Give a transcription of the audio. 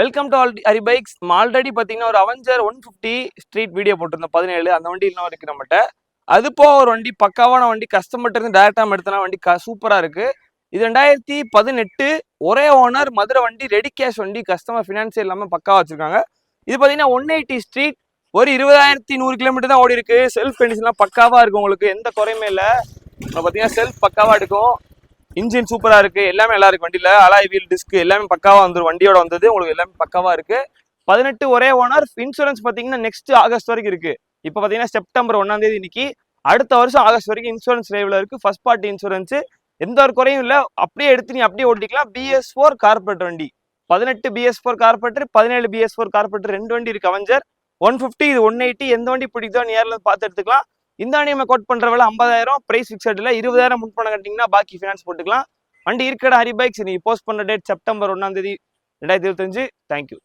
Welcome to Hari bikes. Already பார்த்தீங்கன்னா ஒரு Avenger 150 street video போட்டிருந்தோம் 17. அந்த வண்டி இன்னும் இருக்கு நம்மகிட்ட. அது போக ஒரு வண்டி பக்காவான வண்டி, கஸ்டமர்ட்ட இருந்து டேரக்டாக எடுத்தனா வண்டி சூப்பராக இருக்கு. இது 2018 ஒரே ஓனர் மதுரை வண்டி, ரெடி கேஷ் வண்டி, கஸ்டமர் ஃபினான்சியல் இல்லாமல் பக்காவாக வச்சிருக்காங்க. இது பார்த்தீங்கன்னா 180 ஸ்ட்ரீட், ஒரு 20,100 கிலோமீட்டர் தான் ஓடி இருக்கு. செல்ஃப் கண்டிஷன்லாம் பக்காவாக இருக்கு, உங்களுக்கு எந்த குறையுமே இல்லை. பார்த்தீங்கன்னா செல்ஃப் பக்காவாக எடுக்கும், இன்ஜின் சூப்பரா இருக்கு, எல்லாமே நல்லா இருக்கு. வண்டியில அலாய் வீல், டிஸ்க் எல்லாமே பக்காவா வந்துடும். வண்டியோட வந்தது உங்களுக்கு எல்லாமே பக்காவா இருக்கு. 18 ஒரே ஓனர். இன்சூரன்ஸ் பாத்தீங்கன்னா நெக்ஸ்ட் ஆகஸ்ட் வரைக்கும் இருக்கு. இப்போ பாத்தீங்கன்னா செப்டம்பர் 1ஆம் தேதி இன்னைக்கு, அடுத்த வருஷம் ஆகஸ்ட் வரைக்கும் இன்சூரன்ஸ் லைவ்ல இருக்கு. ஃபர்ஸ்ட் பார்ட்டி இன்சூரன்ஸ், எந்த ஒரு குறையும் இல்லை. அப்படியே எடுத்து நீ அப்படியே ஓட்டிக்கலாம். BS4 கார்பரேட்டர் வண்டி, 18 BS4 கார்பரேட்டர், 17 BS4 கார்பரேட்டர், ரெண்டு வண்டி இருக்கு. அவெஞ்சர் 150, இது 180. எந்த வண்டி பிடிக்குதோ நேரில் பார்த்து எடுத்துக்கலாம். இந்த வண்டி நம்ம கோட் பண்ற வேலை 50,000, பிரைஸ் ஃபிக்ஸட் இல்லை. 20,000 முன் பணம் கட்டிங்கன்னா பாக்கி ஃபினான்ஸ் போட்டுக்கலாம். வண்டி இருக்கடா ஹரி பைக்ஸ். நீ போஸ்ட் பண்ண டேட் செப்டம்பர் 1ஆம் தேதி 2025. தேங்க்யூ.